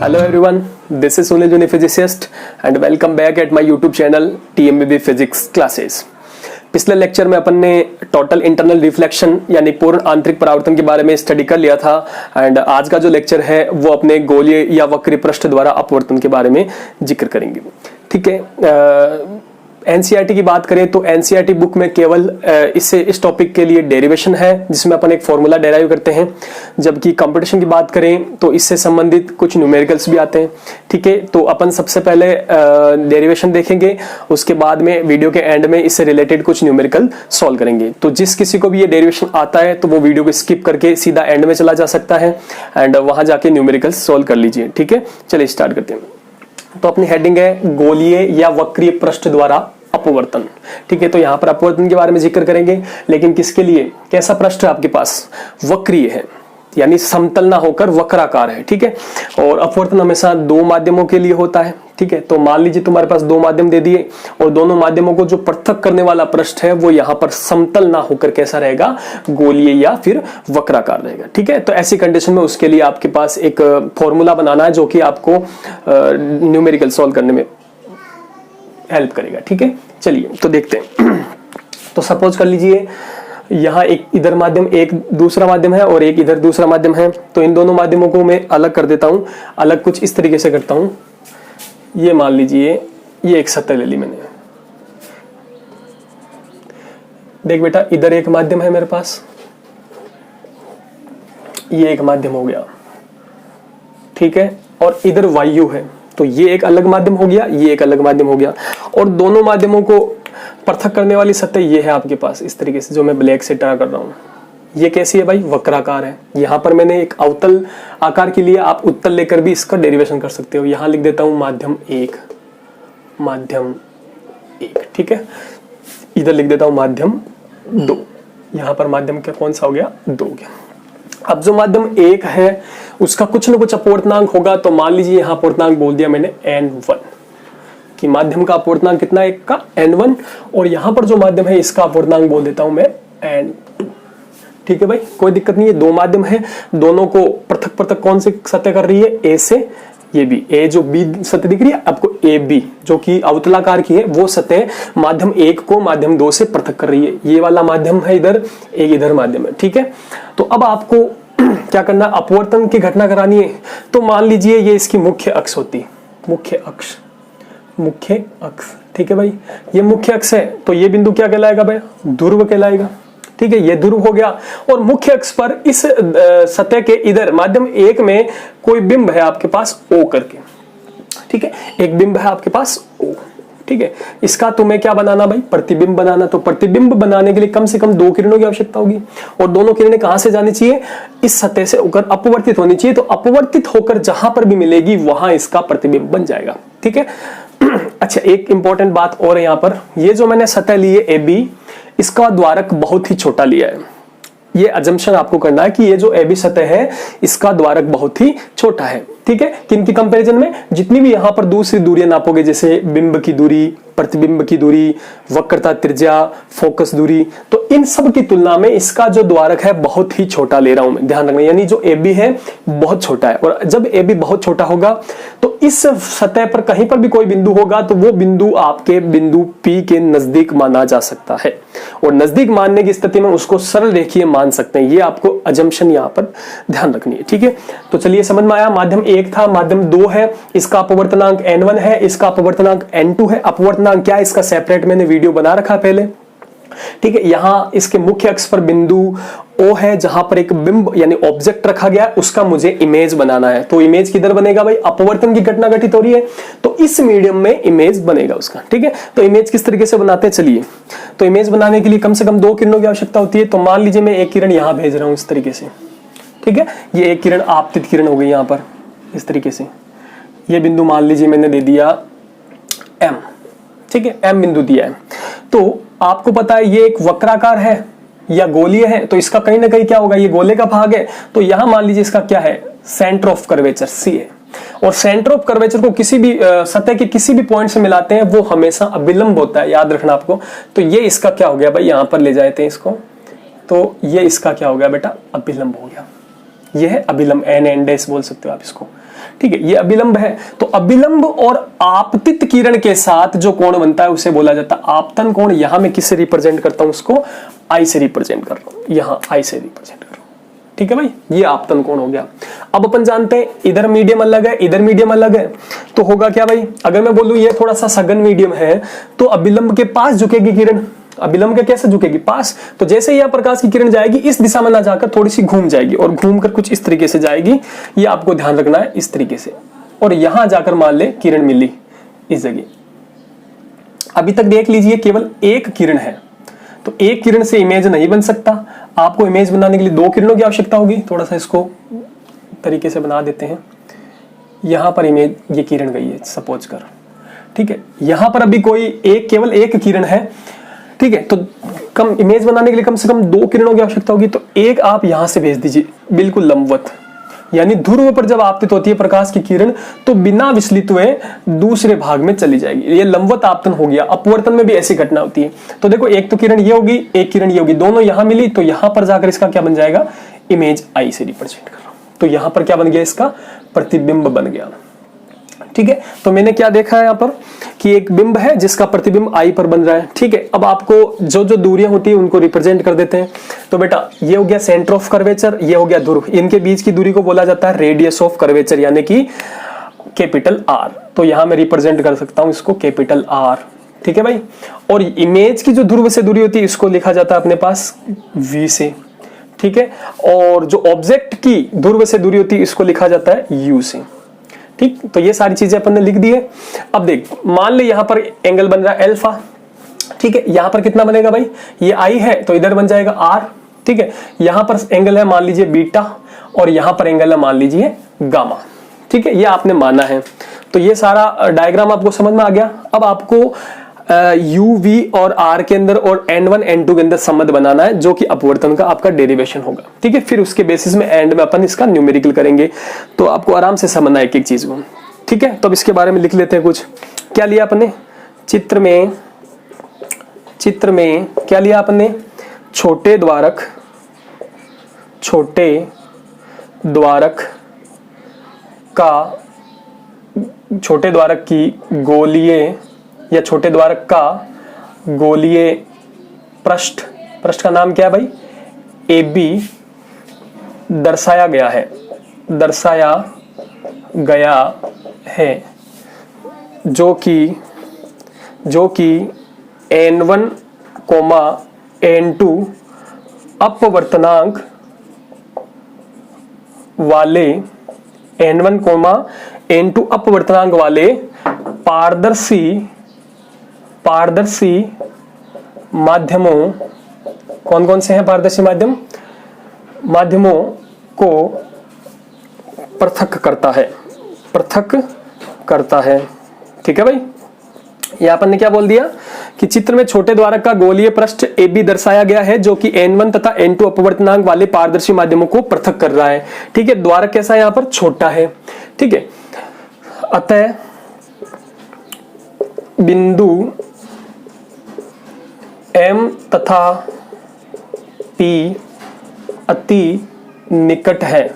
Hello everyone, this is Sunil Juni physicist and welcome back at my YouTube channel TMBB Physics Classes। पिछले lecture में अपन ने total internal reflection यानी पूर्ण आंतरिक परावर्तन के बारे में स्टडी कर लिया था एंड आज का जो लेक्चर है वो अपने गोलीय या वक्रीय पृष्ठ द्वारा अपवर्तन के बारे में जिक्र करेंगे। ठीक है, एनसीईआरटी की बात करें तो एनसीईआरटी बुक में केवल इस टॉपिक के लिए डेरिवेशन है जिसमें अपन एक फॉर्मूला डेराइव करते हैं, जबकि कंपटीशन की बात करें तो इससे संबंधित कुछ न्यूमेरिकल्स भी आते हैं। ठीक है, तो अपन सबसे पहले डेरिवेशन देखेंगे, उसके बाद में वीडियो के एंड में इससे रिलेटेड कुछ न्यूमेरिकल सॉल्व करेंगे। तो जिस किसी को भी ये डेरिवेशन आता है तो वो वीडियो को स्किप करके सीधा एंड में चला जा सकता है एंड वहां जाके न्यूमेरिकल्स सॉल्व कर लीजिए। ठीक है, चलिए स्टार्ट करते हैं। तो अपनी हेडिंग है गोलीय या वक्रीय पृष्ठ द्वारा अपवर्तन। ठीक है, तो यहाँ पर अपवर्तन के बारे में जिक्र करेंगे, लेकिन किसके लिए? कैसा पृष्ठ है आपके पास? वक्रीय है, यानी समतल ना होकर वक्राकार है। ठीक है, और अपवर्तन हमेशा दो माध्यमों के लिए होता है। ठीक है, तो मान लीजिए तुम्हारे पास दो माध्यम दे दिए और दोनों माध्यमों को जो पृथक करने वाला पृष्ठ है वो यहाँ पर समतल ना होकर कैसा रहेगा? गोलीय या फिर वक्राकार रहेगा। ठीक है, तो ऐसी कंडीशन में उसके लिए आपके पास एक फॉर्मूला बनाना है जो कि आपको न्यूमेरिकल सॉल्व करने में हेल्प करेगा। ठीक है, चलिए तो देखते हैं। तो सपोज कर लीजिए यहाँ एक इधर माध्यम, एक दूसरा माध्यम है और एक इधर दूसरा माध्यम है। तो इन दोनों माध्यमों को मैं अलग कर देता हूं। अलग कुछ इस तरीके से करता हूं। ये मान लीजिए ये एक सतह ले ली मैंने। देख बेटा, इधर एक माध्यम है मेरे पास, ये एक माध्यम हो गया। ठीक है, और इधर वायु है, तो ये एक अलग माध्यम हो गया, ये एक अलग माध्यम हो गया। और दोनों माध्यमों को पृथक करने वाली सतह ये है आपके पास इस तरीके से, जो मैं ब्लैक से ड्रा कर रहा हूं। ये कैसी है भाई? वक्राकार है। यहां पर मैंने एक अवतल आकार के लिए आप उत्तल लेकर भी इसका डेरिवेशन कर सकते हो। यहां लिख देता हूं माध्यम एक, माध्यम एक। ठीक है, इधर लिख देता हूं माध्यम दो। यहां पर माध्यम क्या कौन सा हो गया? दो हो गया। अब जो माध्यम एक है उसका कुछ न कुछ अपवर्तनांक होगा, तो मान लीजिए यहां अपवर्तनांक बोल दिया मैंने n1 कि माध्यम का अपवर्तनांक कितना है? एक का n1। और यहां पर जो माध्यम है इसका अपवर्तनांक बोल देता हूं मैं n2। ठीक है भाई, कोई दिक्कत नहीं है। दो माध्यम है, दोनों को पृथक पृथक कौन सी सतह कर रही है? ए से ये बी। ए जो बी सतह दिख रही है आपको, ए बी जो कि अवतलाकार की है, वो सतह माध्यम एक को माध्यम दो से पृथक कर रही है। ये वाला माध्यम है इधर, एक इधर माध्यम है। ठीक है, तो अब आपको क्या करना? अपवर्तन की घटना करानी है। तो मान लीजिए ये इसकी मुख्य अक्ष होती, मुख्य अक्ष, मुख्य अक्ष। ठीक है भाई, ये मुख्य अक्ष है, तो ये बिंदु क्या कहलाएगा भाई? ध्रुव कहलाएगा। ठीक है, ये ध्रुव हो गया। और मुख्य अक्ष पर इस सतह के इधर माध्यम एक में कोई बिंब है आपके पास O करके। ठीक है, एक बिंब है आपके पास O। ठीक है, इसका तुम्हें क्या बनाना भाई? प्रतिबिंब बनाना। तो प्रतिबिंब बनाने के लिए कम से कम दो किरणों की आवश्यकता होगी, और दोनों किरणें कहां से जानी चाहिए? इस सतह से होकर अपवर्तित होनी चाहिए। तो अपवर्तित होकर जहां पर भी मिलेगी वहां इसका प्रतिबिंब बन जाएगा। ठीक है, अच्छा एक इंपॉर्टेंट बात और है यहाँ पर, ये जो मैंने सतह ली है AB, इसका द्वारक बहुत ही छोटा लिया है। ये अजम्पशन आपको करना है कि ये जो AB सतह है इसका द्वारक बहुत ही छोटा है। ठीक है, किनकी कंपैरिजन में? जितनी भी यहाँ पर दूसरी दूरियां नापोगे, जैसे बिंब की दूरी, प्रतिबिंब की दूरी, वक्रता त्रिज्या, फोकस दूरी, तो इन सब की तुलना में इसका जो द्वारक है बहुत ही छोटा ले रहा हूं मैं, ध्यान रखना। यानी जो AB है बहुत छोटा है, और जब AB बहुत छोटा होगा तो इस सतह पर कहीं पर भी कोई बिंदु होगा तो वो बिंदु आपके बिंदु P के नजदीक माना जा सकता है, और नजदीक मानने की स्थिति में उसको सरल रेखीय मान सकते हैं। ये आपको अजम्पशन यहाँ पर ध्यान रखनी है। ठीक है, तो चलिए समझ में आया। माध्यम एक था, माध्यम दो है, इसका अपवर्तनांक n1 है, इसका अपवर्तनांक n2 है। अपवर्तनांक क्या है इसका सेपरेट मैंने वीडियो बना रखा पहले। ठीक है, यहां इसके मुख्य अक्ष पर बिंदु O है जहां पर एक बिंब यानी ऑब्जेक्ट रखा गया, उसका मुझे इमेज बनाना है। तो इमेज किधर बनेगा भाई? अपवर्तन की घटना घटित हो रही है तो इस मीडियम में इमेज बनेगा उसका। ठीक है, तो इमेज किस तरीके से बनाते हैं? चलिए, तो इमेज बनाने के लिए कम से कम दो किरणों की आवश्यकता होती है। तो मान लीजिए मैं एक किरण यहां भेज रहा हूं इस तरीके से। ठीक है, ये एक किरण आपतित किरण हो गई यहां पर इस तरीके से। ये बिंदु मान लीजिए मैंने दे दिया M। ठीक है, M बिंदु दिया है। तो आपको पता है ये एक वक्राकार है या गोलीय है, तो इसका कहीं ना कहीं क्या होगा? ये गोले का भाग है, तो यहां मान लीजिए इसका क्या है? सेंटर ऑफ कर्वेचर C है। और सेंटर ऑफ कर्वेचर को किसी भी सतह के किसी भी पॉइंट से मिलाते हैं वो हमेशा अभिलंब होता है, याद रखना आपको। तो ये इसका क्या हो गया भाई? यहां पर ले जाते हैं इसको, तो ये इसका क्या हो गया बेटा? अभिलंब हो गया। ये है अभिलंब, एन डैश बोल सकते हो आप इसको। ठीक है, ये अभिलंब है। तो अभिलंब और आपतित किरण के साथ जो कोण बनता है उसे बोला जाता है आपतन कोण। यहां मैं किससे रिप्रेजेंट करता हूं, उसको आई से रिप्रेजेंट कर रहा हूं, यहां आई से रिप्रेजेंट कर रहा हूं। ठीक है भाई, ये आपतन कोण हो गया। अब अपन जानते हैं इधर मीडियम अलग है, इधर मीडियम अलग है, तो होगा क्या भाई, अगर मैं बोलूं ये थोड़ा सा सघन मीडियम है तो अभिलंब के पास झुकेगी किरण, अभिलंब के कैसे झुकेगी, पास। तो जैसे ही यह प्रकाश की किरण जाएगी इस दिशा में ना जाकर थोड़ी सी घूम जाएगी और घूमकर कुछ इस तरीके से जाएगी, ये आपको ध्यान रखना है, इस तरीके से। और यहां जाकर मान ले किरण मिली इस जगह। अभी तक देख लीजिए केवल एक किरण है, तो एक किरण से इमेज नहीं बन सकता, आपको इमेज बनाने के लिए दो किरणों की आवश्यकता होगी। थोड़ा सा इसको तरीके से बना देते हैं। यहां पर इमेज, ये किरण गई है सपोज कर, ठीक है, यहां पर अभी कोई एक, केवल एक किरण है, ठीक है, तो कम इमेज बनाने के लिए कम से कम दो किरणों की आवश्यकता होगी। तो एक आप यहां से भेज दीजिए बिल्कुल लंबवत, यानी ध्रुव पर जब आपतित होती है प्रकाश की किरण तो बिना विचलित हुए दूसरे भाग में चली जाएगी, ये लंबवत आपतन हो गया। अपवर्तन में भी ऐसी घटना होती है। तो देखो एक तो किरण ये होगी, एक किरण ये होगी, दोनों यहां मिली तो यहां पर जाकर इसका क्या बन जाएगा, इमेज आई से रिप्रेजेंट कर रहा हूं, तो यहां पर क्या बन गया, इसका प्रतिबिंब बन गया। ठीक है, तो मैंने क्या देखा है यहाँ पर कि एक बिंब है जिसका प्रतिबिंब आई पर बन रहा है। ठीक है, अब आपको जो जो दूरियां होती है उनको रिप्रेजेंट कर देते हैं। तो बेटा ये हो गया सेंटर ऑफ कर्वेचर, ये हो गया ध्रुव, इनके बीच की दूरी को बोला जाता है रेडियस ऑफ कर्वेचर, यानी कि कैपिटल आर। तो यहां मैं रिप्रेजेंट कर सकता हूं इसको कैपिटल आर। ठीक है भाई, और इमेज की जो ध्रुव से दूरी होती है इसको लिखा जाता है अपने पास वी से। ठीक है, और जो ऑब्जेक्ट की ध्रुव से दूरी होती है इसको लिखा जाता है यू से। ठीक, तो ये सारी चीजें अपन ने लिख दी है। अब देख, मान ले यहां पर एंगल बन रहा है अल्फा। ठीक है, यहां पर कितना बनेगा भाई, ये आई है तो इधर बन जाएगा आर। ठीक है, यहां पर एंगल है मान लीजिए बीटा और यहां पर एंगल है मान लीजिए गामा। ठीक है, ये आपने माना है। तो ये सारा डायग्राम आपको समझ में आ गया। अब आपको यू वी और आर के अंदर और n1 n2 के अंदर संबंध बनाना है जो कि अपवर्तन का आपका डेरिवेशन होगा। ठीक है, फिर उसके बेसिस में एंड में अपन इसका न्यूमेरिकल करेंगे, तो आपको आराम से समझना है एक एक चीज को। ठीक है, तो अब इसके बारे में लिख लेते हैं कुछ। क्या लिया आपने चित्र में क्या लिया आपने, छोटे द्वारक की गोलीय या छोटे द्वारक का गोलीय पृष्ठ का नाम क्या है भाई, AB दर्शाया गया है, जो कि n1, n2 अपवर्तनांक वाले n1, n2 अपवर्तनांक वाले पारदर्शी माध्यमों, कौन कौन से हैं पारदर्शी माध्यमों को पृथक करता है। ठीक है भाई, ये अपन ने क्या बोल दिया कि चित्र में छोटे द्वारक का गोलीय पृष्ठ AB दर्शाया गया है जो कि n1 तथा n2 अपवर्तनांक वाले पारदर्शी माध्यमों को पृथक कर रहा है। ठीक है, द्वारक कैसा है, यहां पर छोटा है। ठीक है, अतः बिंदु M तथा P अति निकट है,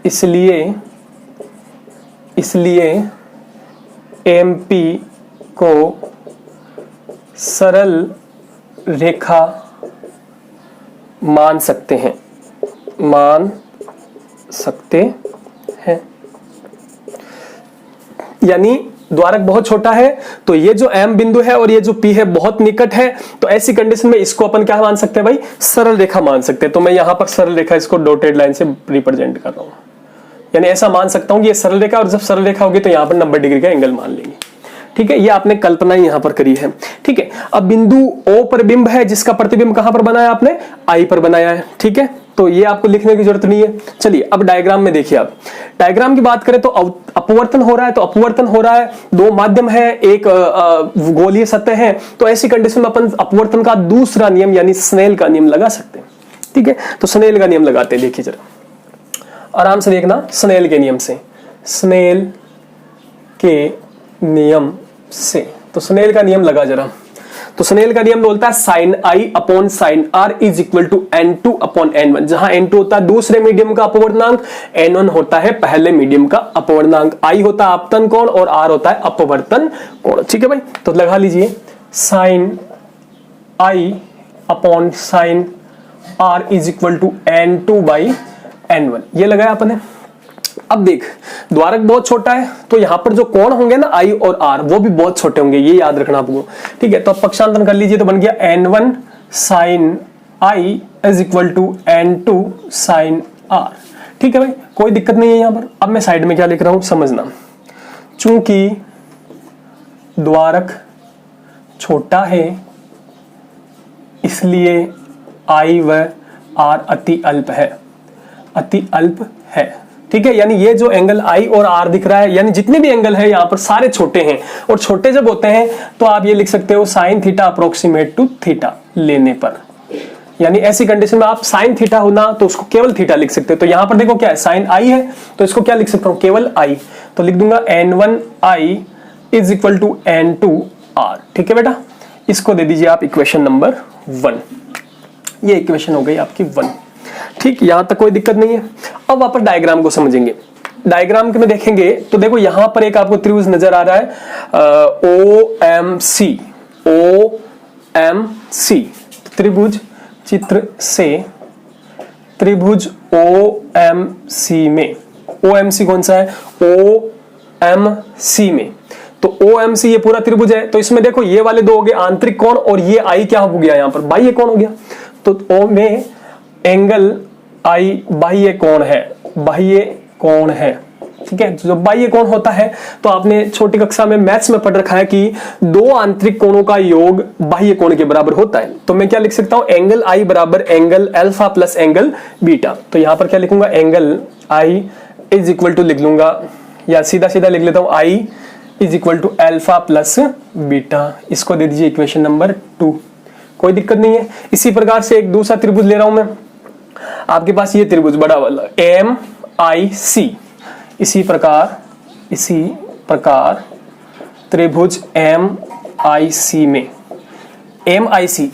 इसलिए MP को सरल रेखा मान सकते हैं। यानी द्वारक बहुत छोटा है तो ये जो M बिंदु है और ये जो P है बहुत निकट है, तो ऐसी कंडीशन में इसको अपन क्या मान सकते हैं भाई, सरल रेखा मान सकते हैं। तो मैं यहां पर सरल रेखा इसको डॉटेड लाइन से रिप्रेजेंट कर रहा हूं, यानी ऐसा मान सकता हूं कि ये सरल रेखा, और जब सरल रेखा होगी तो यहां पर 90 डिग्री का एंगल मान लेंगे। ठीक है, ये आपने कल्पना ही यहां पर करी है। ठीक है, अब बिंदु O पर बिंब है जिसका प्रतिबिंब कहां पर बनाया आपने, I पर बनाया है। ठीक है, तो ये आपको लिखने की जरूरत नहीं है। चलिए अब डायग्राम में देखिए, आप डायग्राम की बात करें तो अपवर्तन हो रहा है, दो माध्यम है, एक गोलीय सतह है, तो ऐसी कंडीशन में अपन अपवर्तन का दूसरा नियम यानी स्नेल का नियम लगा सकते हैं। ठीक है, तो स्नेल का नियम लगाते हैं, देखिए जरा आराम से देखना। स्नेल के नियम से, तो स्नेल का नियम लगा जरा। तो स्नेल का नियम बोलता है sine I upon sine R is equal to N2 upon N1, जहां N2 होता है दूसरे मीडियम का अपवर्तनांक, N1 होता है पहले मीडियम का अपवर्तनांक, I होता है आपतन कोण और R होता है अपवर्तन कोण। ठीक है भाई, तो लगा लीजिए sine I upon sine R is equal to N2 by N1, ये लगाया आपने। अब देख द्वारक बहुत छोटा है तो यहां पर जो कोण होंगे ना I और R वो भी बहुत छोटे होंगे, ये याद रखना आपको। ठीक है, तो अब पक्षांतरण कर लीजिए तो बन गया N1 sine I is equal to N2 sine R। ठीक है भाई, कोई दिक्कत नहीं है यहां पर। अब मैं साइड में क्या लिख रहा हूं समझना, चूंकि द्वारक छोटा है इसलिए I व R अति अल्प है, अति अल्प है। ठीक है, यानी ये जो एंगल I और R दिख रहा है, यानी जितने भी एंगल है यहाँ पर सारे छोटे हैं, और छोटे जब होते हैं तो आप ये लिख सकते हो sine theta approximate to theta लेने पर, यानी ऐसी कंडीशन में आप साइन थीटा होना तो उसको केवल थीटा लिख सकते हो। तो यहाँ पर देखो क्या है, साइन I है तो इसको क्या लिख सकता हूँ, केवल I, तो लिख दूंगा N1 I is equal to N2 R। ठीक है बेटा, इसको दे दीजिए आप इक्वेशन नंबर 1, ये इक्वेशन हो गई आपकी 1। ठीक, यहां तक कोई दिक्कत नहीं है। अब वापस डायग्राम को समझेंगे। डायग्राम के में देखेंगे तो देखो यहां पर एक आपको त्रिभुज नजर आ रहा है OMC, OMC त्रिभुज चित्र से त्रिभुज OMC में, OMC कौन सा है, OMC में, तो OMC ये पूरा त्रिभुज है। तो इसमें देखो ये वाले दो हो गए आंतरिक कोण और ये I क्या हो गया, यहां पर बाह्य कोण हो गया। तो O में एंगल I बाह्य कोण है, बाह्य कोण है। ठीक है, जो बाह्य कोण होता है तो आपने छोटी कक्षा में मैथ्स में पढ़ रखा है कि दो आंतरिक कोणों का योग बाह्य कोण के बराबर होता है। तो मैं क्या लिख सकता हूं, एंगल I बराबर angle alpha plus angle beta. तो यहां पर क्या लिखूंगा, angle I is equal to लिख लूंगा, या सीधा सीधा लिख लेता हूं I is equal to alpha plus beta. इसको दे दीजिए इक्वेशन नंबर 2, कोई दिक्कत नहीं है। इसी प्रकार से एक दूसरा त्रिभुज ले रहा हूं मैं, आपके पास ये त्रिभुज बड़ा वाला MIC, इसी प्रकार त्रिभुज MIC में, MIC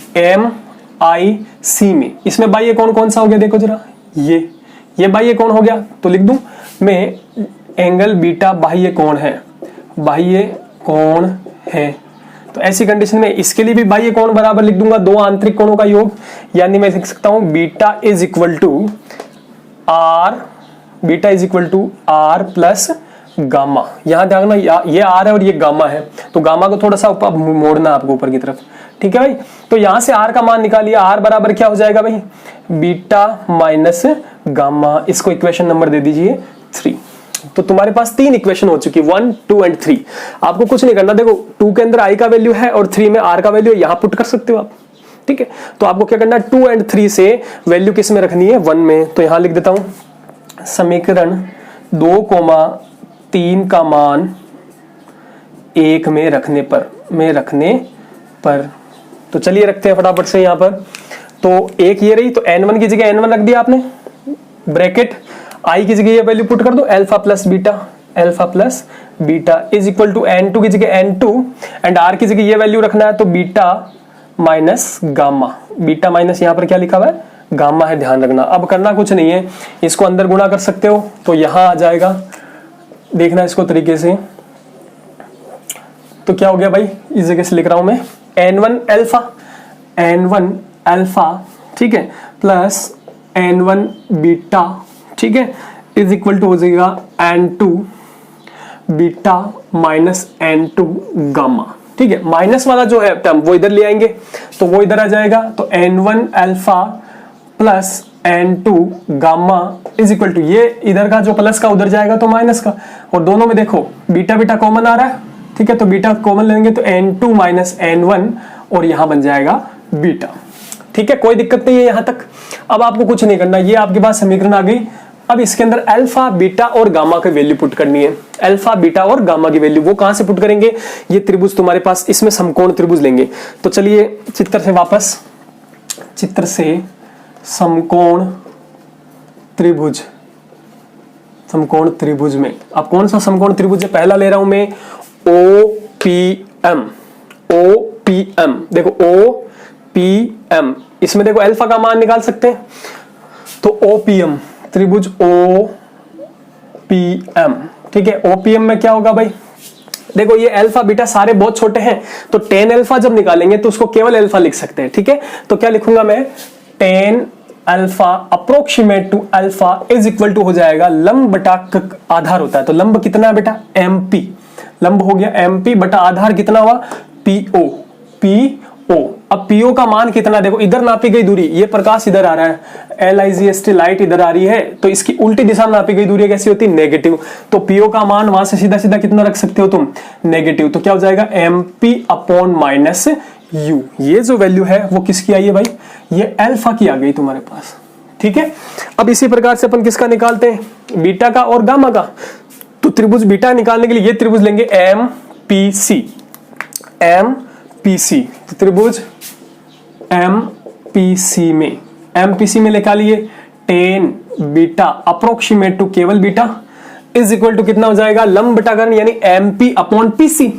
में इसमें बाह्य कोण कौन सा हो गया, देखो जरा, ये बाह्य कोण हो गया। तो लिख दूं मैं एंगल बीटा बाह्य कोण है, बाह्य कोण है। तो ऐसी कंडीशन में इसके लिए भी बाह्य कोण बराबर लिख दूंगा दो आंतरिक कोणों का योग, यानी मैं लिख सकता हूं beta is equal to R, beta is equal to R plus gamma. यहां देखना ये R है और ये गामा है, तो गामा को थोड़ा सा ऊपर मोड़ना आपको ऊपर की तरफ। ठीक है भाई, तो यहां से R का मान निकालिए, R बराबर क्या हो जाएगा भाई, बीटा माइनस गामा। इसको इक्वेशन नंबर दे दीजिए 3। तो तुम्हारे पास 3 इक्वेशन हो चुकी, 1, 2 एंड 3। आपको कुछ नहीं करना, देखो 2 के अंदर I का वैल्यू है और 3 में R का वैल्यू है, यहां पुट कर सकते हो आप। ठीक है, तो आपको क्या करना है, 2 एंड 3 से वैल्यू किस में रखनी है, 1 में। तो यहां लिख देता हूं समीकरण 2,3 का मान 1 में रखने पर, तो चलिए रखते हैं फटाफट से यहां पर। तो एक ये रही, तो N1 की जगह N1 रख दिया आपने, ब्रैकेट I की जगह ये वैल्यू पुट कर दो alpha plus beta is equal to N2 की जगह N2 एंड R की जगह ये वैल्यू रखना है, तो beta minus gamma. Beta minus यहाँ पर क्या लिखा हुआ है, गामा है, ध्यान रखना। अब करना कुछ नहीं है, इसको अंदर गुणा कर सकते हो तो यहां आ जाएगा, देखना इसको तरीके से। तो क्या हो गया भाई, इस जगह से लिख रहा हूं मैं N1 अल्फा, ठीक है, प्लस N1 बीटा, ठीक है, इज इक्वल टू हो जाएगा N2 beta minus N2 gamma. ठीक है, माइनस वाला जो है टर्म वो इधर ले आएंगे तो वो इधर आ जाएगा, तो N1 alpha plus N2 gamma is equal to, ये इधर का जो प्लस का उधर जाएगा तो माइनस का, और दोनों में देखो बीटा बीटा कॉमन आ रहा है। ठीक है, तो बीटा कॉमन लेंगे तो N2 माइनस N1 और यहां बन जाएगा बीटा। ठीक है, कोई दिक्कत नहीं है यहां तक। अब आपको कुछ नहीं करना, ये आपके पास समीकरण आ गई। अब इसके अंदर अल्फा बीटा और गामा की वैल्यू पुट करनी है। अल्फा बीटा और गामा की वैल्यू वो कहां से पुट करेंगे, ये त्रिभुज तुम्हारे पास, इसमें समकोण त्रिभुज लेंगे। तो चलिए चित्र से वापस, चित्र से समकोण त्रिभुज में अब कौन सा समकोण त्रिभुज है, पहला ले रहा हूं मैं OPM OPM, देखो OPM, इसमें देखो अल्फा का मान निकाल सकते हैं, तो OPM, त्रिभुज OPM, ठीक है। OPM में क्या होगा भाई, देखो ये अल्फा बीटा सारे बहुत छोटे हैं, तो tan अल्फा जब निकालेंगे तो उसको केवल अल्फा लिख सकते हैं, ठीक है। तो क्या लिखूंगा मैं, tan alpha approximate to alpha is equal to हो जाएगा लंब बटा आधार होता है, तो लंब कितना है बेटा, MP, लंब हो गया MP बटा आधार कितना हुआ, PO। अब PO का मान कितना, देखो इधर नापी गई दूरी, ये प्रकाश इधर आ रहा है, LIGHT लाइट इधर आ रही है, तो इसकी उल्टी दिशा में नापी गई दूरी कैसी होती है, नेगेटिव। तो PO का मान वहां से सीधा सीधा कितना रख सकते हो तुम, नेगेटिव। तो क्या हो जाएगा, MP अपॉन माइनस U। ये जो वैल्यू है वो किसकी आई है भाई, ये अल्फा की आ गई तुम्हारे पास, ठीक है। अब इसी प्रकार से अपन किसका निकालते हैं, बीटा का और गामा का। तो त्रिभुज बीटा निकालने के लिए ये त्रिभुज लेंगे MPC, त्रिभुज MPC में निकालिए tan बीटा अप्रोक्सीमेट टू केवल बीटा इज इक्वल टू कितना हो जाएगा, लंब बटाकरण यानी MP अपॉन PC।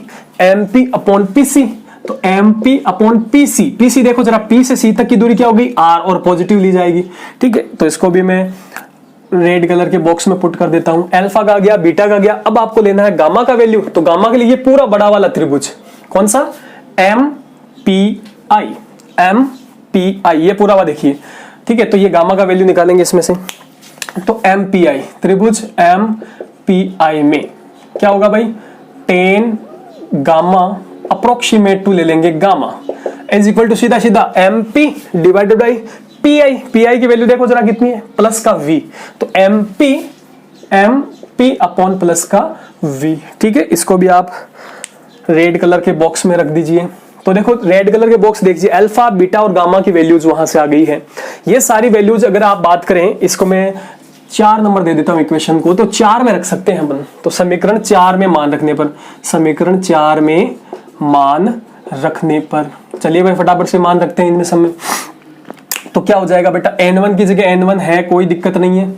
तो MP अपॉन PC देखो जरा, P से C तक की दूरी क्या होगी, R, और पॉजिटिव ली जाएगी, ठीक है। तो इसको भी मैं रेड कलर के बॉक्स में पुट कर देता हूं, अल्फा का गया, बीटा का गया। अब आपको लेना है गामा का वैल्यू, तो गामा के लिए ये पूरा बड़ा वाला त्रिभुज कौन सा, MPI, ये पूरा वाला देखिए, ठीक है। तो ये गामा का वैल्यू निकालेंगे इसमें से, तो MPI, त्रिभुज MPI में क्या होगा भाई, tan गामा अप्रोक्सीमेट टू ले लेंगे गामा इज इक्वल टू सीधा सीधा MP डिवाइडेड बाई PI की वैल्यू देखो जरा कितनी है, प्लस का V, तो MP अपॉन प्लस का V, ठीक है। इसको भी आप रेड कलर के बॉक्स में रख दीजिए। तो देखो रेड कलर के बॉक्स देखिए, अल्फा बीटा और गामा की वैल्यूज वहां से आ गई है। ये सारी वैल्यूज अगर आप बात करें, इसको मैं 4 नंबर दे देता हूं इक्वेशन को, तो 4 में रख सकते हैं अपन। तो समीकरण 4 में मान रखने पर, समीकरण 4 में मान रखने पर, चलिए भाई फटाफट से मान रखते हैं इनमें सब में। तो क्या हो जाएगा बेटा, n1 की जगह n1 है, कोई दिक्कत नहीं है।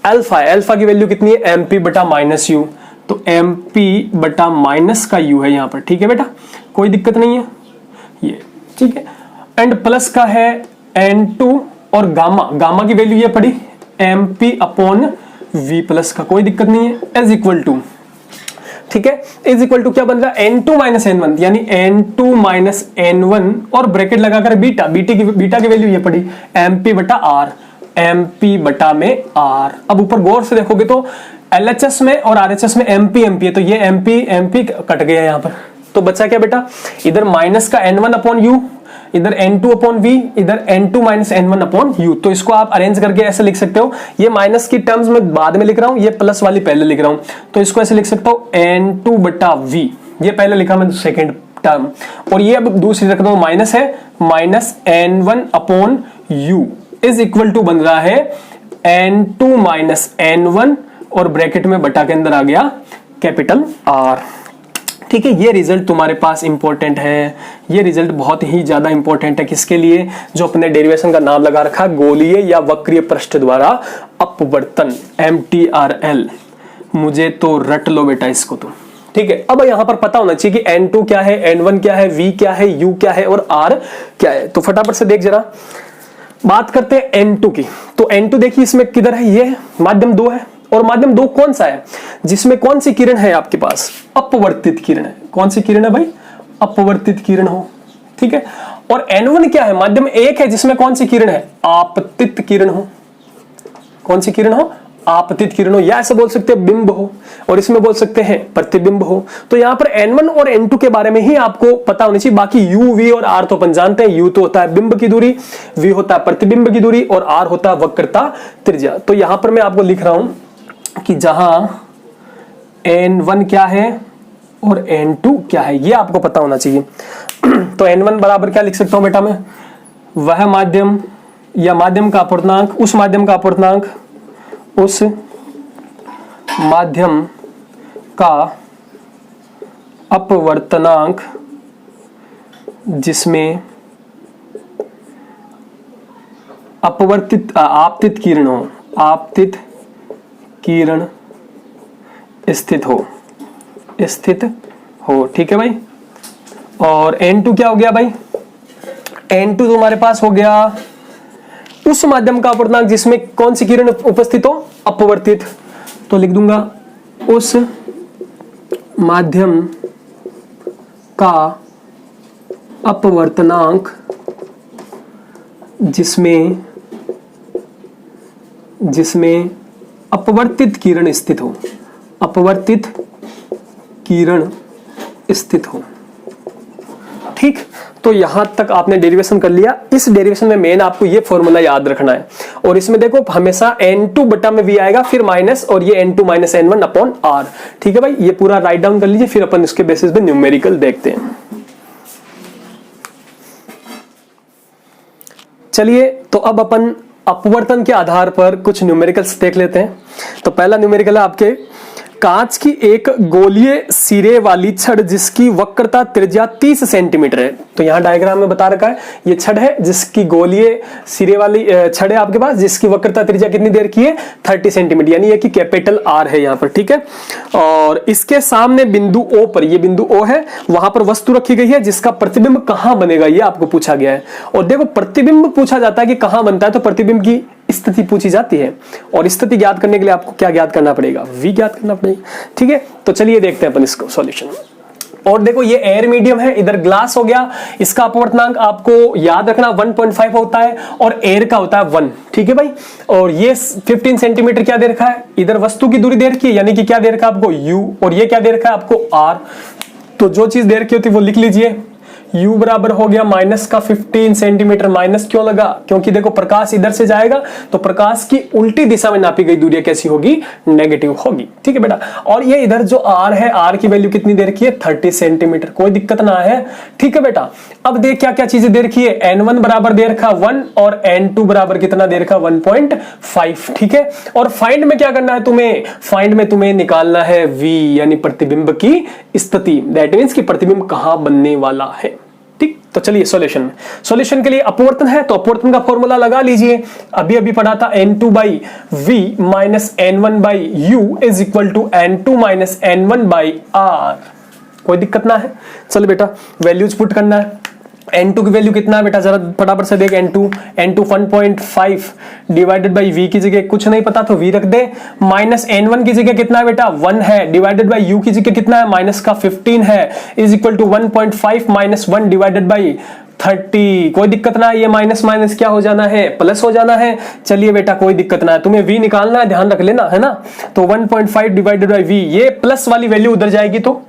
अल्फा की वैल्यू कितनी है, MP बटा माइनस U, तो MP बटा माइनस का U है यहाँ पर, ठीक है बेटा, कोई दिक्कत नहीं है ये, ठीक है। एंड प्लस का है N2, और गामा की वैल्यू ये पड़ी MP अपॉन V प्लस का, कोई दिक्कत नहीं है, एज इक्वल टू, ठीक है, इज इक्वल टू क्या बन रहा है, N2 माइनस N1, यानी N2 माइनस N1 और ब्रैकेट लगाकर बीटा की वैल्यू ये पड़ी MP बटा R, MP बटा में R। अब ऊपर गौर से देखोगे तो LHS में और RHS में MP है, तो ये MP कट गया यहाँ पर, तो बचा क्या बेटा, इधर माइनस का N1 अपॉन U, इधर N2 अपॉन V, इधर N2 minus N1 upon U। तो इसको आप अरेंज करके ऐसे लिख सकते हो, ये माइनस की टर्म्स में बाद में लिख रहा हूं, ये प्लस वाली पहले लिख रहा हूं, तो इसको ऐसे लिख सकता हूं N2 बटा V, ये पहले लिखा मैं सेकेंड टर्म, और ये अब दूसरी रख दो, माइनस है, minus N1 upon U is equal to बन रहा है N2 माइनस N1, और ब्रैकेट में बटा के अंदर आ गया कैपिटल R, ठीक है। ये रिजल्ट तुम्हारे पास इंपॉर्टेंट है, ये रिजल्ट बहुत ही ज्यादा इंपॉर्टेंट है, किसके लिए, जो अपने डेरिवेशन का नाम लगा रखा गोलीय या वक्रीय पृष्ठ द्वारा अपवर्तन, MTRL। मुझे तो रट लो बेटा इसको तो, ठीक है। अब यहां पर पता होना चाहिए कि N2 क्या है, N1 क्या है, V क्या है, U क्या है और R क्या है। तो फटाफट से देख जरा, बात करते हैं N2 की। तो N2 देखिए इसमें किधर है, ये माध्यम 2 है, और माध्यम 2 कौन सा है, जिसमें कौन सी किरण है आपके पास, अपवर्तित किरण है। कौन सी किरण है भाई, अपवर्तित किरण हो, ठीक है। और N1 क्या है, माध्यम 1 है, जिसमें कौन सी किरण है, आपतित किरण हो। कौन सी किरण हो, आपतित किरण हो, या ऐसे बोल सकते हैं बिंब हो, और इसमें बोल सकते हैं प्रतिबिंब हो। तो यहां पर N1 और N2 के बारे में ही आपको पता होनी चाहिए, बाकी U, V और R तो अपन जानते हैं। U तो होता है बिंब की दूरी, V होता है प्रतिबिंब की दूरी, और R होता है वक्रता त्रिज्या। तो यहां पर मैं आपको लिख रहा हूं कि जहां N1 क्या है और N2 क्या है, ये आपको पता होना चाहिए। तो N1 बराबर क्या लिख सकता हूं बेटा मैं, वह माध्यम या माध्यम का अपवर्तनांक, उस माध्यम का अपवर्तनांक, उस माध्यम का अपवर्तनांक जिसमें अपवर्तित आपतित किरण हो, आपतित किरण स्थित हो, ठीक है भाई। और n2 क्या हो गया भाई, n2 तो हमारे पास हो गया उस माध्यम का अपवर्तनांक जिसमें कौन सी किरण उपस्थित हो, अपवर्तित। तो लिख दूंगा उस माध्यम का अपवर्तनांक जिसमें अपवर्तित किरण स्थित हो, अपवर्तित किरण स्थित हो। ठीक, तो यहां तक आपने डेरिवेशन कर लिया। इस डेरिवेशन में मेन आपको ये फॉर्मूला याद रखना है, और इसमें देखो हमेशा n2 बटा में v आएगा, फिर माइनस, और ये n2 minus n1 upon r। ठीक है भाई, ये पूरा राइट डाउन कर लीजिए, फिर अपन इसके बेसिस पे न्यूमेरिकल देखते हैं। चलिए, तो अब अपन अपवर्तन के आधार पर कुछ न्यूमेरिकल्स देख लेते हैं। तो पहला न्यूमेरिकल है आपके, कांच की एक गोलीय सिरे वाली छड़ जिसकी वक्रता त्रिज्या 30 सेंटीमीटर है। तो यहां डायग्राम में बता रखा है, ये छड़ है जिसकी गोलीय सिरे वाली छड़ है आपके पास, जिसकी वक्रता त्रिज्या कितनी देर की है, 30 सेंटीमीटर, यानी ये कि कैपिटल आर है यहां पर। ठीक है, और इसके सामने बिंदु ओ पर, ये बिंदु ओ है, वहां पर वस्तु रखी गई है जिसका प्रतिबिंब कहां बनेगा, ये आपको पूछा गया है। और देखो, प्रतिबिंब पूछा जाता है कि कहां बनता है, तो प्रतिबिंब की स्थिति पूछी जाती है, और स्थिति ज्ञात करने के लिए आपको क्या ज्ञात करना पड़ेगा, v ज्ञात करना पड़ेगा। ठीक है, तो चलिए देखते हैं अपन इसको सॉल्यूशन। और देखो, ये एयर मीडियम है, इधर ग्लास हो गया, इसका अपवर्तनांक आपको याद रखना 1.5 होता है, और एयर का होता है 1। ठीक है भाई, और ये 15 सेंटीमीटर क्या दे रखा है, इधर वस्तु की दूरी दे रखी है, यानी कि क्या दे रखा है आपको, u, और ये क्या दे रखा है आपको, r। तो जो चीज दे रखी होती है वो लिख लीजिए। u बराबर हो गया माइनस का 15 सेंटीमीटर। माइनस क्यों लगा, क्योंकि देखो प्रकाश इधर से जाएगा, तो प्रकाश की उल्टी दिशा में नापी गई दूरी कैसी होगी, नेगेटिव होगी। ठीक है बेटा, और ये इधर जो r है, r की वैल्यू कितनी दे रखी है, 30 सेंटीमीटर, कोई दिक्कत ना है। ठीक है बेटा, अब देख क्या क्या चीजें दे रखी है, n1 बराबर दे रखा 1, और n2 बराबर कितना दे रखा 1.5। ठीक है, और फाइंड में क्या करना है तुम्हें, फाइंड में तुम्हें निकालना है v, यानी प्रतिबिंब की स्थिति, दैट मींस कि प्रतिबिंब कहां बनने वाला है। ठीक, तो चलिए सॉल्यूशन में, सॉल्यूशन के लिए अपवर्तन है, तो अपवर्तन का फॉर्मूला लगा लीजिए, अभी अभी पढ़ा था, n2 by v minus n1 by u is equal to n2 minus n1 by r। कोई दिक्कत ना है। चलो बेटा, वैल्यूज पुट करना है। n2 की वैल्यू कितना है बेटा, जरा फटाफट से देख, n2 1.5 डिवाइडेड बाई v की जगह कुछ नहीं पता तो v रख दे, माइनस n1 की जगह कितना है बेटा 1 है, डिवाइडेड बाई u की जगह कितना है माइनस का 15 है, is equal to 1.5 minus 1 divided by 30। कोई दिक्कत ना है, ये माइनस माइनस क्या हो जाना है, प्लस हो जाना है। चलिए बेटा, कोई दिक्कत ना है, तुम्हें v निकालना है, ध्यान रख लेना है ना। तो 1.5 डिवाइडेड बाई v, ये प्लस वाली वैल्यू उधर जाएगी तो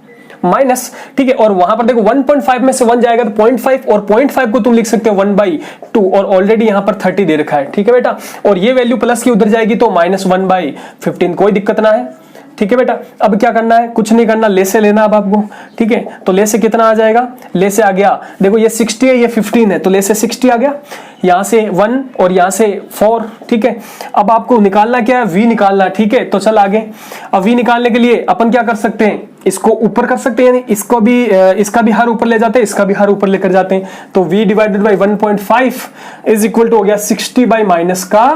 माइनस। ठीक है, और वहां पर देखो 1.5 में से 1 जाएगा तो 0.5, और 0.5 को तुम लिख सकते हो 1/2, और ऑलरेडी यहां पर 30 दे रखा है। ठीक है बेटा, और ये वैल्यू प्लस की उधर जाएगी तो माइनस 1/15, कोई दिक्कत ना है। ठीक है बेटा, अब क्या करना है, कुछ नहीं करना, ले से लेना अब आपको। ठीक है, तो ले से कितना आ जाएगा, ले से आ गया, देखो ये 60 है, ये 15 है, तो ले से 60 आ गया, यहां से 1 और यहां से 4। ठीक है, अब आपको निकालना क्या है, v निकालना। ठीक है, तो चल आगे। अब v निकालने के लिए अपन क्या कर सकते हैं, इसको ऊपर कर सकते हैं, यानी इसको भी, इसका भी हर ऊपर ले जाते हैं, इसका भी हर ऊपर लेकर जाते हैं। तो v divided by 1.5 is equal to हो गया 60 बाई माइनस का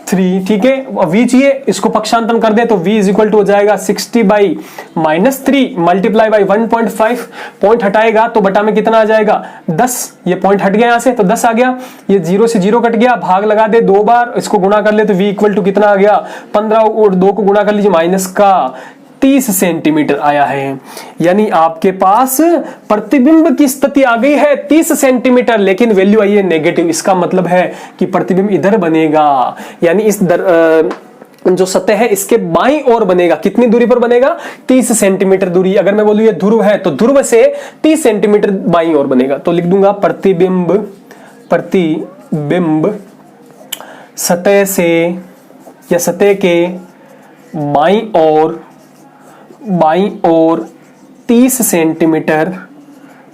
3। ठीक है, v चाहिए, इसको पक्षांतरण कर दे तो v इज इक्वल टू हो जाएगा 60 by minus 3 multiply by 1.5, point हटाएगा तो बटा में कितना आ जाएगा 10, ये पॉइंट हट गया यहां से तो 10 आ गया, ये 0 से 0 कट गया, भाग लगा दे 2 बार, इसको गुणा कर ले तो v इक्वल टू कितना आ गया 15, और 2 को गुणा कर लीजिए माइनस का 30 सेंटीमीटर आया है। यानी आपके पास प्रतिबिंब की स्थिति आ गई है 30 सेंटीमीटर, लेकिन वैल्यू आई है नेगेटिव। इसका मतलब है कि प्रतिबिंब इधर बनेगा, यानी इस जो सतह है इसके बाईं ओर बनेगा। कितनी दूरी पर बनेगा, 30 सेंटीमीटर दूरी। अगर मैं बोलूं ये ध्रुव है तो ध्रुव से 30 सेंटीमीटर बाईं ओर बनेगा। तो लिख दूंगा प्रतिबिंब सतह से या सतह के बाईं ओर 30 सेंटीमीटर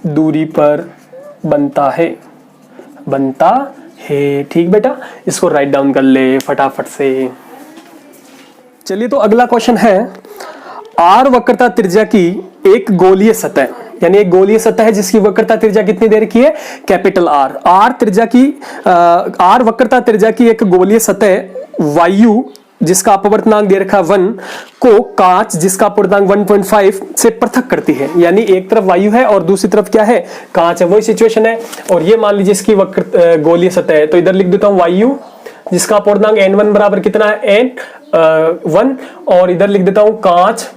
दूरी पर बनता है। ठीक बेटा, इसको राइट डाउन कर ले फटाफट से। चलिए, तो अगला क्वेश्चन है, आर वक्रता त्रिज्या की एक गोलीय सतह, यानी एक गोलीय सतह है जिसकी वक्रता त्रिज्या कितनी दे रखी है, कैपिटल आर। आर वक्रता त्रिज्या की एक गोलीय सतह वायु जिसका अपवर्तनांक दे रखा 1 को कांच जिसका अपवर्तनांक 1.5 से पृथक करती है। यानी एक तरफ वायु है और दूसरी तरफ क्या है, कांच है, वही सिचुएशन है। और ये मान लीजिए इसकी वक्र गोलीय सतह है, तो इधर लिख देता हूं वायु जिसका अपवर्तनांक n1 बराबर कितना है n1, और इधर लिख देता हूं कांच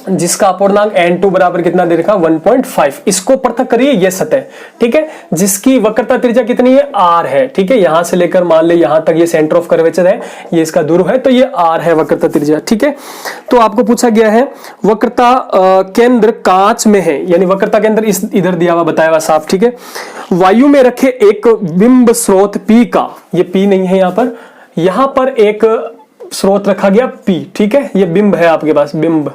जिसका अपवर्तनांक n2 बराबर कितना दे रखा 1.5। इसको पृथक करिए, ये सतह, ठीक है, जिसकी वक्रता त्रिज्या कितनी है, r है, ठीक है। यहां से लेकर मान ले यहां तक ये सेंटर ऑफ कर्वेचर है, ये इसका ध्रुव है, तो ये r है वक्रता त्रिज्या, ठीक है। तो आपको पूछा गया है वक्रता केंद्र कांच में है, यानी वक्रता केंद्र इस इधर दिया हुआ बताया हुआ साफ, ठीक है। वायु में रखे एक बिंब स्रोत P का, ये P नहीं है यहां पर एक स्रोत रखा गया P, ठीक है, ये बिंब है आपके पास, बिंब।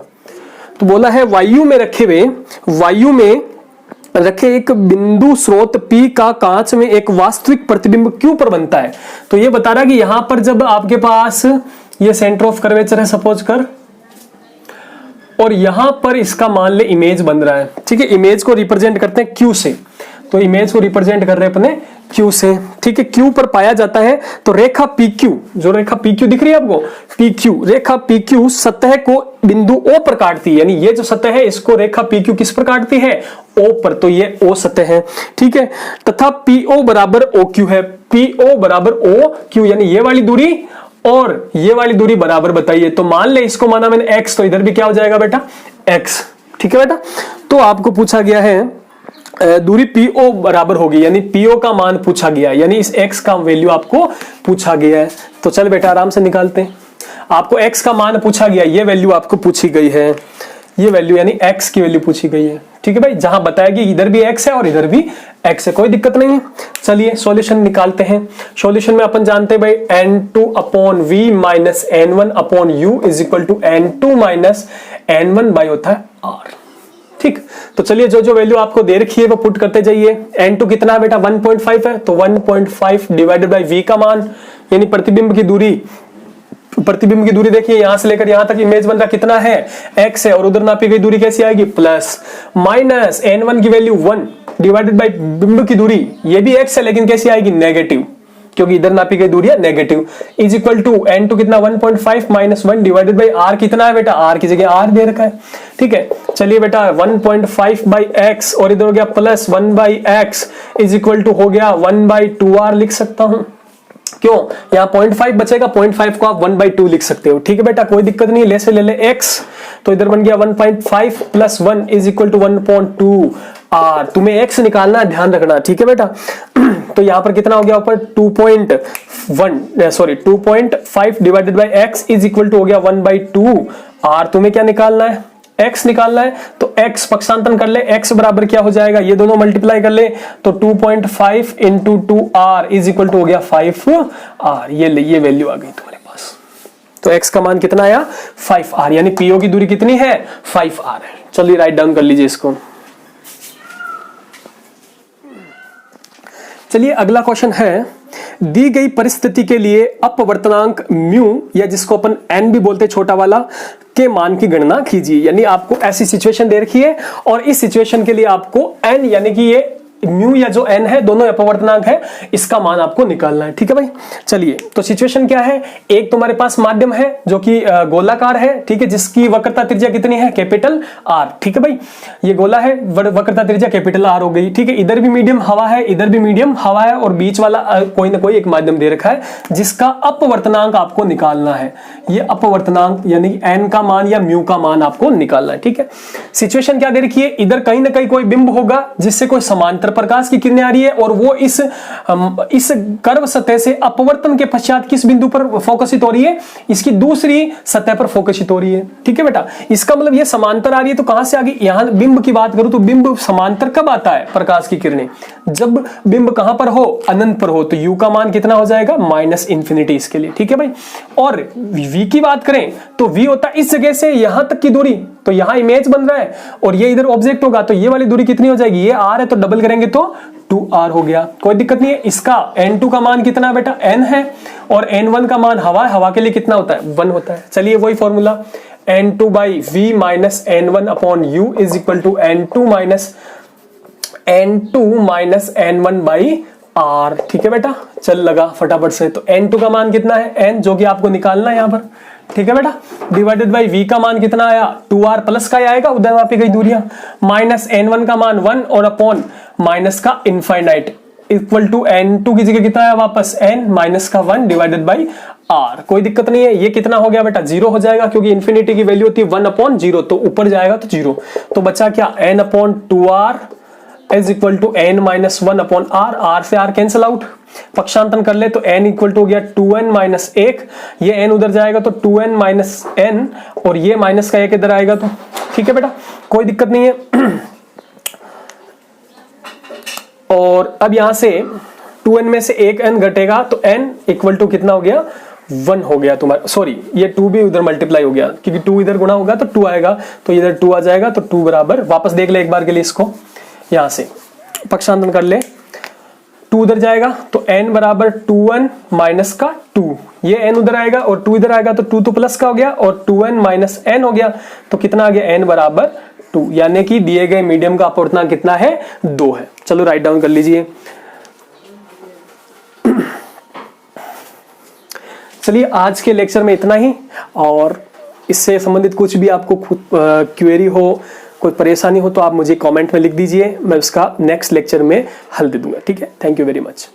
तो बोला है वायु में रखे एक बिंदु स्रोत P का कांच में एक वास्तविक प्रतिबिंब Q पर बनता है। तो ये बता रहा है कि यहां पर जब आपके पास ये सेंटर ऑफ कर्वेचर है सपोज कर, और यहां पर इसका मान ले इमेज बन रहा है, ठीक है। इमेज को रिप्रेजेंट करते हैं Q से, तो इमेज को रिप्रेजेंट कर रहे हैं अपने Q से, ठीक है। Q पर पाया जाता है, तो रेखा PQ, जो रेखा PQ दिख रही है आपको, PQ, रेखा PQ सतह को बिंदु O पर काटती है, यानी ये जो सतह है इसको रेखा PQ किस पर काटती है, O पर, तो ये O सतह है, ठीक है। तथा PO बराबर OQ है, PO बराबर OQ, यानी ये वाली दूरी और ये वाली दूरी बराबर बताइए। तो मान ले इसको माना मैंने x, तो इधर भी क्या हो जाएगा बेटा x, ठीक है बेटा। तो आपको पूछा गया है दूरी PO बराबर होगी, यानी PO का मान पूछा गया, यानी इस x का वैल्यू आपको पूछा गया है। तो चल बेटा आराम से निकालते हैं, आपको x का मान पूछा गया, ये वैल्यू आपको पूछी गई है, ये वैल्यू यानी x की वैल्यू पूछी गई है, ठीक है भाई। जहां बताया कि इधर भी x है और इधर भी x है, कोई दिक्कत नहीं है। चलिए सॉल्यूशन निकालते हैं। सॉल्यूशन में अपन जानते हैं भाई n2 upon v minus n1 upon u is equal to n2 minus n1 by होता है r, ठीक। तो चलिए जो जो वैल्यू आपको दे रखी है वो पुट करते जाइए। n2 कितना है बेटा 1.5 है, तो 1.5 डिवाइडेड बाय v का मान, यानी प्रतिबिंब की दूरी देखिए यहां से लेकर यहां तक इमेज बन रहा कितना है x है, और उधर नापी गई दूरी कैसी आएगी प्लस, माइनस n1 की वैल्यू 1 डिवाइडेड बाय बिंब की दूरी, ये भी x है लेकिन कैसी आएगी नेगेटिव, क्योंकि इधर नापी गई दूरी है negative, is equal to n2 कितना 1.5 माइनस 1 डिवाइडेड बाय r कितना है बेटा, r की जगह r दे रखा है, ठीक है। चलिए बेटा 1.5 बाई x और इधर हो गया plus 1 by x is equal to हो गया 1 बाई 2r लिख सकता हूं, क्यों, यहाँ 0.5 बचेगा, 0.5 को आप 1/2 लिख सकते हो, ठीक है बेटा, कोई दिक्कत नहीं, ले से ले ले x, तो इधर बन गया 1.5 plus 1 is equal to 1.2 r। तुम्हें x निकालना है, ध्यान रखना, ठीक है बेटा। तो यहाँ पर कितना हो गया ऊपर 2.5 divided by x is equal to हो गया 1/2 r। तुम्हें क्या निकालना है, x निकालना है, तो x पक्षांतरण कर ले, x बराबर क्या हो जाएगा, ये दोनों मल्टीप्लाई कर ले, तो 2.5 into 2r is equal to हो गया 5r। ये वैल्यू आ गई तुम्हारे पास, तो x का मान कितना आया 5r, यानी PO की दूरी कितनी है 5r है। चलिए राइट डाउन कर लीजिए इसको। चलिए अगला क्वेश्चन है, दी गई परिस्थिति के लिए अपवर्तनांक म्यू, या जिसको अपन n भी बोलते हैं छोटा वाला, के मान की गणना कीजिए। यानी आपको ऐसी सिचुएशन दे रखी है और इस सिचुएशन के लिए आपको n यानी कि ये म्यू या जो n है दोनों अपवर्तनांक है, इसका मान आपको निकालना है, ठीक है भाई। चलिए तो सिचुएशन क्या है, एक तुम्हारे पास माध्यम है जो कि गोलाकार है, ठीक है, जिसकी वक्रता त्रिज्या कितनी है कैपिटल R, ठीक है भाई। ये गोला है, वक्रता त्रिज्या कैपिटल R हो गई, ठीक है। इधर भी मीडियम हवा है, इधर भी मीडियम हवा है, और बीच वाला कोई ना कोई एक माध्यम दे रखा है जिसका अपवर्तनांक आपको निकालना है। ये अपवर्तनांक यानी n का मान या म्यू का मान आपको निकालना है, ठीक है। सिचुएशन क्या दे रखी है, इधर कहीं ना कहीं कोई बिंब होगा जिससे कोई समांतर प्रकाश की किरणें आ रही है, और वो इस कर्व सतह से अपवर्तन के पश्चात किस बिंदु पर फोकसित हो रही है, इसकी दूसरी सतह पर फोकसित हो रही है, ठीक है बेटा। इसका मतलब ये समांतर आ रही है, तो कहां से आ गई, यहां बिंब की बात करूं तो बिंब समांतर कब आता है प्रकाश की किरणें, जब बिंब कहां पर हो, अनंत पर हो, तो u का मान कितना हो जाएगा -∞ इसके लिए, ठीक है भाई। और v की बात करें तो v होता है इस जगह से यहां तक की दूरी, तो यहां इमेज बन रहा है और ये इधर ऑब्जेक्ट होगा, तो ये वाली दूरी कितनी हो जाएगी, ये r है तो डबल करेंगे तो 2r हो गया, कोई दिक्कत नहीं है। इसका n2 का मान कितना है बेटा n है, और n1 का मान हवा है, हवा के लिए कितना होता है 1 होता है। चलिए वही formula n2 by v minus n1 upon u is equal to n2 minus n1 by R. ठीक है बेटा, चल लगा फटाफट से। तो n2 का मान कितना है, n, जो कि आपको निकालना है यहाँ पर। ठीक है बेटा, डिवाइडेड बाई v का मान कितना आया, 2r प्लस का ही आएगा, उधर वहां पे गई दूरियां, माइनस n1 का मान 1 और अपॉन माइनस का इनफाइनाइट इक्वल टू n2 की जगह कितना है वापस n माइनस का 1 डिवाइडेड बाई r। कोई दिक्कत नहीं है, ये कितना हो गया बेटा, 0 हो जाएगा, क्योंकि इन्फिनिटी की वैल्यू होती है 1 अपॉन 0, तो ऊपर जाएगा तो 0। तो बचा क्या, n upon 2r is equal to n minus 1 upon r। r से r कैंसिल आउट, पक्षांतन कर ले तो n इक्वल टू हो गया 2n माइनस 1, ये n उधर जाएगा तो 2n माइनस n, और ये माइनस का 1 इधर आएगा तो। ठीक है बेटा, कोई दिक्कत नहीं है। और अब यहां से 2n में से एक n घटेगा तो n इक्वल टू कितना हो गया, 1 हो गया तुम्हारा, सॉरी ये 2 भी उधर मल्टीप्लाई हो गया, क्योंकि 2 इधर गुणा होगा तो 2 आएगा, तो इधर 2 आ जाएगा, तो 2 बराबर, वापस देख ले एक बार के लिए इसको, यहां से पक्षांतन कर ले, 2 उधर जाएगा तो n बराबर 2n माइनस का 2, ये n उधर आएगा और 2 इधर आएगा तो 2 तो प्लस का हो गया और 2n माइनस n हो गया, तो कितना आ गया, n बराबर 2, यानी कि दिए गए मीडियम का अपूर्णांक कितना है, 2 है। चलो राइट डाउन कर लीजिए। चलिए आज के लेक्चर में इतना ही, और इससे संबंधित कुछ भी आपको क्वेरी हो, कोई परेशानी हो तो आप मुझे कमेंट में लिख दीजिए, मैं उसका नेक्स्ट लेक्चर में हल दे दूंगा। ठीक है, थैंक यू वेरी मच।